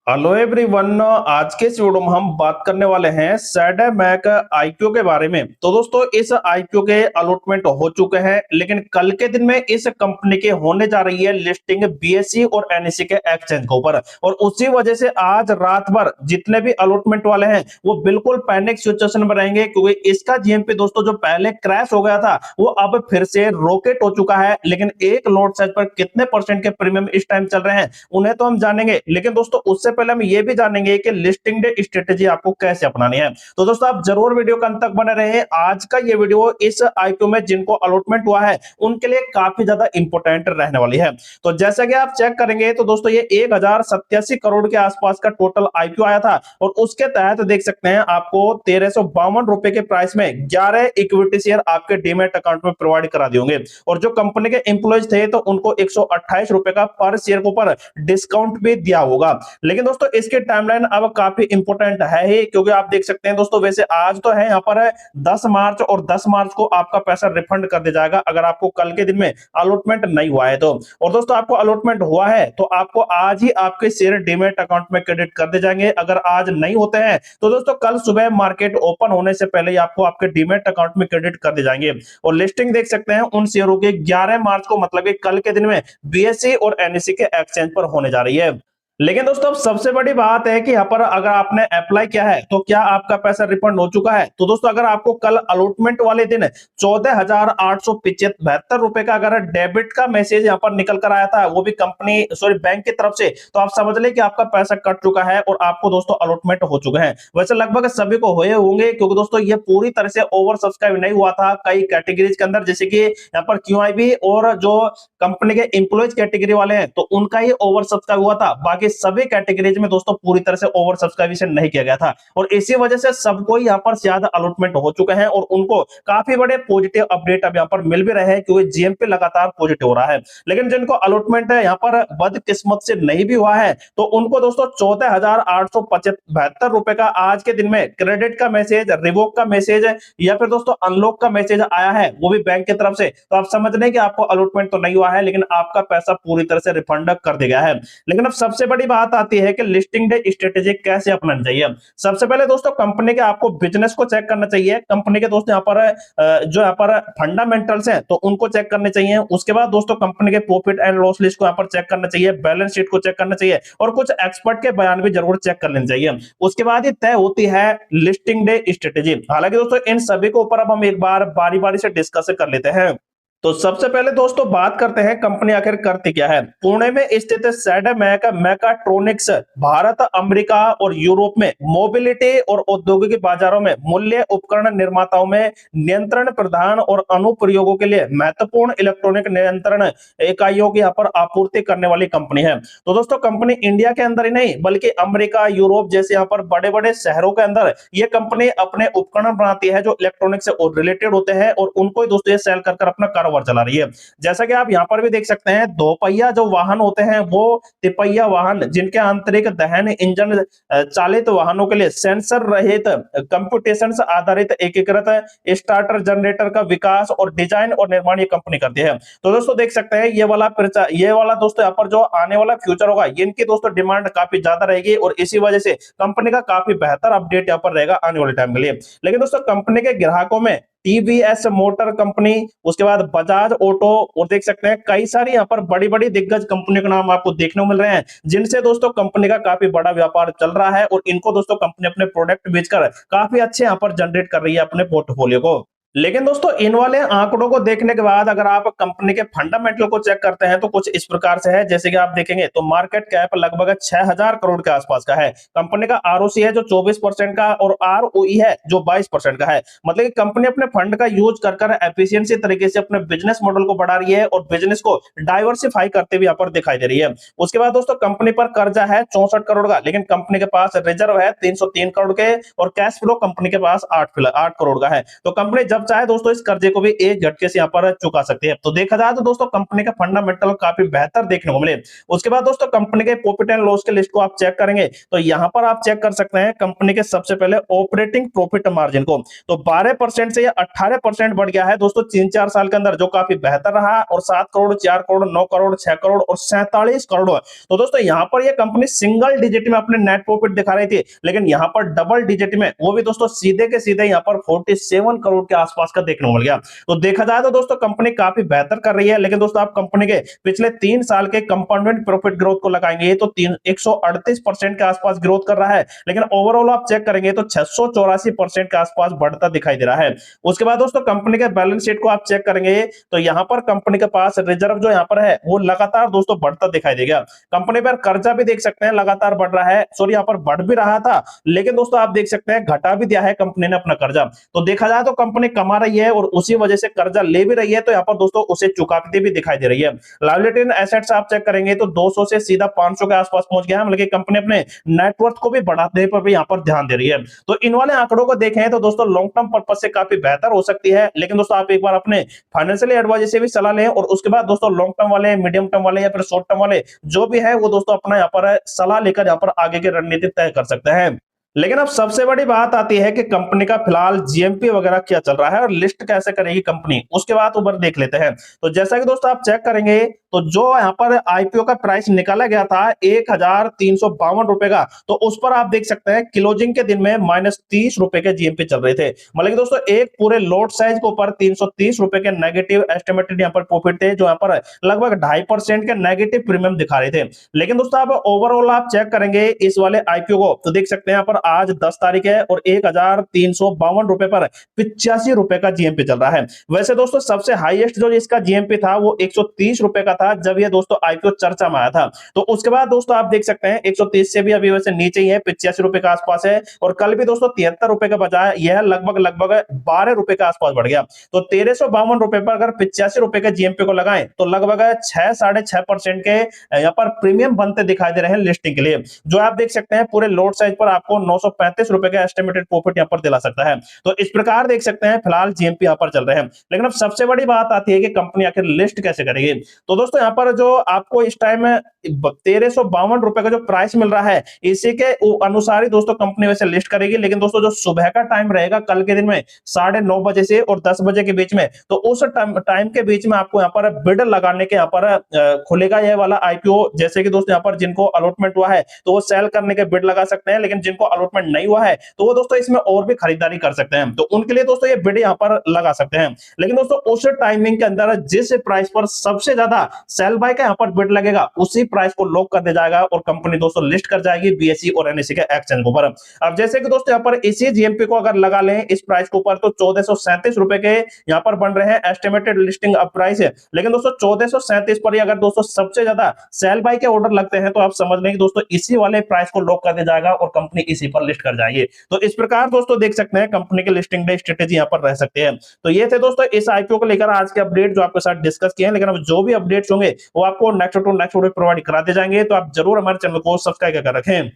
Hello everyone. आज के इस वीडियो में हम बात करने वाले हैं सैडे मैक आईक्यू के बारे में। तो दोस्तों इस आईक्यू के अलॉटमेंट हो चुके हैं, लेकिन कल के दिन में इस कंपनी के होने जा रही है लिस्टिंग बीएसई और एनएसई के एक्सचेंज के ऊपर। और उसी वजह से आज रात भर जितने भी अलॉटमेंट वाले हैं वो बिल्कुल पैनिक सिचुएशन में रहेंगे, क्योंकि इसका जीएमपी दोस्तों जो पहले क्रैश हो गया था वो अब फिर से रॉकेट हो चुका है। लेकिन एक लॉट साइज पर कितने परसेंट के प्रीमियम इस टाइम चल रहे हैं उन्हें तो हम जानेंगे, लेकिन दोस्तों उससे पहले हम ये भी जानेंगे कि लिस्टिंग डे स्ट्रेटेजी आपको कैसे अपनानी है। तो दोस्तों आप जरूर वीडियो का अंत तक बने रहे। आज का ये वीडियो इस आईक्यू में जिनको अलॉटमेंट हुआ है उनके लिए काफी ज्यादा इंपॉर्टेंट रहने वाली है। तो जैसा कि आप चेक करेंगे तो दोस्तों ये 1087 करोड़ के आसपास का टोटल आईक्यू आया था, और उसके तहत देख सकते हैं आपको 1352 रुपए के प्राइस में 11 इक्विटी शेयर आपके डीमैट अकाउंट में प्रोवाइड करा दिए होंगे। और जो कंपनी के एम्प्लॉयज थे तो उनको 128 रुपए का पर शेयर के ऊपर डिस्काउंट भी दिया होगा। लेकिन दोस्तों इसकी टाइमलाइन अब काफी इंपॉर्टेंट है ही, क्योंकि आप देख सकते हैं दोस्तों वैसे आज तो है यहाँ पर 10 मार्च, और 10 मार्च को आपका पैसा रिफंड कर दिया जाएगा अगर आपको कल के दिन में अलॉटमेंट नहीं हुआ है तो। और दोस्तों आपको अलॉटमेंट हुआ है तो आपको आज ही आपके शेयर डीमैट अकाउंट में क्रेडिट कर दिए जाएंगे। अगर आज नहीं होते हैं तो दोस्तों कल सुबह मार्केट ओपन होने से पहले ही आपको आपके डीमैट अकाउंट में क्रेडिट कर दिए जाएंगे। और लिस्टिंग देख सकते हैं उन शेयरों के 11 मार्च को, मतलब कल के दिन में बीएसई और एनएसई के एक्सचेंज पर होने जा रही है। लेकिन दोस्तों अब सबसे बड़ी बात है कि यहाँ पर अगर आपने अप्लाई किया है तो क्या आपका पैसा रिफंड हो चुका है। तो दोस्तों अगर आपको कल अलॉटमेंट वाले दिन 14,872 रुपए का अगर डेबिट का मैसेज यहाँ पर निकल कर आया था, वो भी कंपनी बैंक की तरफ से, तो आप समझ लें कि आपका पैसा कट चुका है और आपको दोस्तों अलॉटमेंट हो चुके हैं। वैसे लगभग सभी को हुए होंगे, क्योंकि दोस्तों ये पूरी तरह से ओवर सब्सक्राइब नहीं हुआ था कई कैटेगरीज के अंदर, जैसे कि यहाँ पर क्यूआईबी और जो कंपनी के एम्प्लॉयज कैटेगरी वाले हैं तो उनका ही ओवर सब्सक्राइब हुआ था। बाकी सभी कैटेगरीज में दोस्तों पूरी तरह से ओवर सब्सक्रिप्शन नहीं किया गया था, और इसी वजह से सबको यहाँ पर ज्यादा अलॉटमेंट हो चुके हैं और उनको काफी बड़े पॉजिटिव अपडेट अब यहाँ पर मिल भी रहे हैं, क्योंकि जीएमपी लगातार पॉजिटिव हो रहा है। लेकिन जिनको अलॉटमेंट है यहाँ पर बदकिस्मत से नहीं भी हुआ है तो उनको दोस्तों 14,872 रुपए का आज के दिन में क्रेडिट का मैसेज, रिवोक का मैसेज या फिर दोस्तों अनलॉक का मैसेज आया है, वो भी बैंक की तरफ से। तो आप समझ लें कि आपको अलॉटमेंट तो नहीं हुआ है, लेकिन आपका पैसा पूरी तरह से रिफंड कर दिया गया है। लेकिन अब सबसे बड़ी बात आती है कि लिस्टिंग डे स्ट्रेटेजी कैसे अपनानी चाहिए। सबसे पहले दोस्तों कंपनी के आपको बिजनेस को चेक करना चाहिए। कंपनी के दोस्तों यहाँ पर जो यहाँ पर फंडामेंटल्स हैं तो उनको चेक करने चाहिए। उसके बाद दोस्तों कंपनी के प्रॉफिट एंड लॉस लिस्ट को यहाँ पर चेक करना चाहिए, बैलेंस शीट को चेक करना चाहिए, और कुछ एक्सपर्ट के बयान भी जरूर चेक कर लेने चाहिए। उसके बाद ही तय होती है लिस्टिंग डे स्ट्रेटेजी। हालांकि दोस्तों इन सभी के ऊपर अब हम एक बार बारी बारी से डिस्कस कर लेते हैं। तो सबसे पहले दोस्तों बात करते हैं कंपनी आखिर करती क्या है। पुणे में स्थित सैडे मैकाट्रॉनिक्स भारत, अमेरिका और यूरोप में मोबिलिटी और औद्योगिक बाजारों में मूल्य उपकरण निर्माताओं में नियंत्रण प्रदान और अनुप्रयोगों के लिए महत्वपूर्ण इलेक्ट्रॉनिक नियंत्रण इकाइयों की यहाँ पर आपूर्ति करने वाली कंपनी है। तो दोस्तों कंपनी इंडिया के अंदर ही नहीं बल्कि अमेरिका, यूरोप जैसे यहाँ पर बड़े बड़े शहरों के अंदर ये कंपनी अपने उपकरण बनाती है जो इलेक्ट्रॉनिक से रिलेटेड होते हैं, और उनको ही दोस्तों ये सेल कर अपना कारोबार चला रही है। जैसा कि आप यहाँ पर भी देख सकते हैं, दो पहिया जो वाहन होते हैं वो तिपहिया वाहन, जिनके आंतरिक दहन इंजन चालित वाहनों के लिए सेंसर रहित कंप्यूटेशन आधारित एकीकृत स्टार्टर जनरेटर का विकास और डिजाइन और निर्माण ये कंपनी करती है। तो दोस्तों देख सकते हैं ये वाला दोस्तों यहाँ पर जो आने वाला फ्यूचर होगा, इनकी दोस्तों डिमांड काफी ज्यादा रहेगी, और इसी वजह से कंपनी का काफी बेहतर अपडेट यहाँ पर रहेगा आने वाले टाइम के लिए। लेकिन दोस्तों कंपनी के ग्राहकों में टीवीएस मोटर कंपनी, उसके बाद बजाज ऑटो, और देख सकते हैं कई सारी यहाँ पर बड़ी बड़ी दिग्गज कंपनियों के नाम आपको देखने को मिल रहे हैं, जिनसे दोस्तों कंपनी का काफी बड़ा व्यापार चल रहा है, और इनको दोस्तों कंपनी अपने प्रोडक्ट बेचकर काफी अच्छे यहाँ पर जनरेट कर रही है अपने पोर्टफोलियो को। लेकिन दोस्तों इन वाले आंकड़ों को देखने के बाद अगर आप कंपनी के फंडामेंटल को चेक करते हैं तो कुछ इस प्रकार से है। जैसे कि आप देखेंगे तो मार्केट कैप लगभग 6,000 करोड़ के आसपास का है। कंपनी का आरओसी है जो 24% का, और आरओई है जो 22% का है। मतलब कि कंपनी अपने फंड का यूज कर एफिशिएंसी तरीके से अपने बिजनेस मॉडल को बढ़ा रही है और बिजनेस को डाइवर्सिफाई करते हुए यहाँ पर दिखाई दे रही है। उसके बाद दोस्तों कंपनी पर कर्जा है 64 करोड़ का, लेकिन कंपनी के पास रिजर्व है 303 करोड़ के, और कैश फ्लो कंपनी के पास 8 करोड़ का है। तो कंपनी जब चाहे दोस्तों इस कर्जे को भी एक झटके से यहाँ पर चुका सकते हैं। तो देखा जाए तो दोस्तों कंपनी का फंडामेंटल काफी बेहतर देखने को मिले। उसके बाद दोस्तों कंपनी के प्रॉफिट एंड लॉस के लिस्ट को आप चेक करेंगे तो यहाँ पर आप चेक कर सकते हैं कंपनी के सबसे पहले ऑपरेटिंग प्रॉफिट मार्जिन को। तो 12% से 18% बढ़ गया है दोस्तों 3-4 साल के अंदर, जो काफी बेहतर रहा। और 7 करोड़, 4 करोड़, 9 करोड़, 6 करोड़ और 47 करोड़। तो दोस्तों यहाँ पर ये कंपनी सिंगल डिजिट में अपने नेट प्रॉफिट दिखा रही थी, लेकिन यहाँ पर डबल डिजिट में, वो भी दोस्तों सीधे के सीधे यहाँ पर 47 करोड़ के आसपास का देखने को मिल गया। तो देखा जाए तो दोस्तों कंपनी काफी बेहतर कर रही है। लेकिन दोस्तों आप कंपनी के पिछले 3 साल के कंपाउंडेड प्रॉफिट ग्रोथ को लगाएंगे तो 138% के आसपास ग्रोथ कर रहा है, लेकिन ओवरऑल आप चेक करेंगे तो 684% के आसपास बढ़ता दिखाई दे रहा है। उसके बाद दोस्तों कंपनी के बैलेंस शीट को आप चेक करेंगे तो यहाँ पर कंपनी के पास रिजर्व जो यहाँ पर है वो लगातार दोस्तों बढ़ता दिखाई देगा। कंपनी पर कर्जा भी देख सकते हैं लगातार बढ़ रहा है, सॉरी यहाँ पर बढ़ भी रहा था, लेकिन दोस्तों आप देख सकते हैं घटा भी दिया है कंपनी ने अपना कर्जा। तो देखा जाए तो कंपनी कमा रही है और उसी वजह से कर्जा ले भी रही है, तो यहाँ पर दोस्तों उसे चुकाती भी दिखाई दे रही है। लायबिलिटी एंड एसेट्स आप चेक करेंगे तो 200 से सीधा 500 के आसपास पहुंच गया है, मतलब कंपनी अपने नेटवर्थ को भी बढ़ाने पर भी यहाँ पर ध्यान दे रही है। तो इन वाले आंकड़ों को देखें तो दोस्तों लॉन्ग टर्म पर्पस से काफी बेहतर हो सकती है, लेकिन दोस्तों आप एक बार अपने फाइनेंशियल एडवाइजर से भी सलाह लें और उसके बाद दोस्तों लॉन्ग टर्म वाले, मीडियम टर्म वाले या फिर शॉर्ट टर्म वाले जो भी है वो दोस्तों अपना यहाँ पर सलाह लेकर यहाँ पर आगे की रणनीति तय कर सकते हैं। लेकिन अब सबसे बड़ी बात आती है कि कंपनी का फिलहाल जीएमपी वगैरह क्या चल रहा है और लिस्ट कैसे करेगी कंपनी, उसके बाद ऊपर देख लेते हैं। तो जैसा कि दोस्तों आप चेक करेंगे तो जो यहाँ पर आईपीओ का प्राइस निकाला गया था 1352 रुपए का, तो उस पर आप देख सकते हैं क्लोजिंग के दिन में -30 रुपए के जीएमपी चल रहे थे। मतलब कि दोस्तों एक पूरे लॉट साइज के ऊपर 330 रुपए के नेगेटिव एस्टिमेटेड यहाँ पर प्रॉफिट थे, जो यहाँ पर लगभग 2.5% के नेगेटिव प्रीमियम दिखा रहे थे। लेकिन दोस्तों आप ओवरऑल आप चेक करेंगे इस वाले आईपीओ को तो देख सकते हैं यहाँ पर आज 10 तारीख है और 1352 रुपए पर 85 रुपए का जीएमपी चल रहा है। वैसे दोस्तों सबसे हाईएस्ट जो इसका जीएमपी था वो 130 रुपए का था जब ये दोस्तों आईपीओ चर्चा में आया था। तो उसके बाद दोस्तों आप देख सकते हैं 130 से भी अभी वैसे नीचे ही है, 85 रुपए के आसपास है। और कल भी दोस्तों 73 रुपए के बजाय यह लगभग 12 रुपए के आसपास बढ़ गया। तो 1352 रुपए पर अगर 85 रुपए के जीएमपी को लगाएं तो लगभग 6-6.5% के यहाँ पर प्रीमियम बनते दिखाई दे रहे हैं लिस्टिंग के लिए, जो आप देख सकते हैं पूरे लोड साइज पर आपको 935 रुपए का एस्टिमेटेड प्रॉफिट यहाँ पर दिला सकता है। तो इस प्रकार देख सकते हैं फिलहाल जीएमपी यहाँ पर चल रहे हैं। लेकिन अब सबसे बड़ी बात आती है कि कंपनी आखिर लिस्ट कैसे करेगी। तो दोस्तों यहाँ पर जो आपको इस टाइम 1352 रुपए का जो प्राइस मिल रहा है इसी के अनुसार ही दोस्तों कंपनी वैसे लिस्ट करेगी। लेकिन दोस्तों जो सुबह का टाइम रहेगा कल के दिन में 9:30 बजे से और 10 बजे के बीच में, तो उस टाइम के बीच में आपको यहाँ पर बिड लगाने के यहाँ पर खुलेगा यह वाला आईपीओ। जैसे कि दोस्तों यहाँ पर जिनको अलॉटमेंट हुआ है तो वो सेल करने के बिड लगा सकते हैं, लेकिन जिनको अलॉटमेंट नहीं हुआ है तो वो दोस्तों इसमें और भी खरीदारी कर सकते हैं, तो उनके लिए दोस्तों ये बिड यहाँ पर लगा सकते हैं। लेकिन दोस्तों उस टाइमिंग के अंदर जिस प्राइस पर सबसे ज्यादा सेल बाय का यहाँ पर बिड लगेगा उसी प्राइस को लॉक कर दिया जाएगा और कंपनी दोस्तों लिस्ट कर जाएगी बीएसई और एनएसई के एक्सचेंज के ऊपर। अब जैसे कि दोस्तों यहाँ पर इसी जीएमपी को अगर लगा लें इस प्राइस के ऊपर तो 1437 रुपए के यहाँ पर बन रहे हैं एस्टिमेटेड लिस्टिंग अब प्राइस है। लेकिन दोस्तों 1437 पर ही अगर दोस्तों सबसे ज्यादा सेल बाय के ऑर्डर लगते हैं तो आप समझ लें कि दोस्तों इसी वाले प्राइस को लॉक कर दिया जाएगा और कंपनी इसी पर लिस्ट कर जाएगी। तो इस प्रकार दोस्तों देख सकते हैं कंपनी के लिस्टिंग डे स्ट्रेटेजी यहाँ पर रह सकते हैं। तो ये थे दोस्तों इस आईपीओ को लेकर आज के अपडेट जो आपके साथ डिस्कस किए हैं। लेकिन अब जो भी अपडेट्स होंगे वो आपको नेक्स्ट वीडियो प्रोवाइड कराते जाएंगे, तो आप जरूर हमारे चैनल को सब्सक्राइब कर रखें।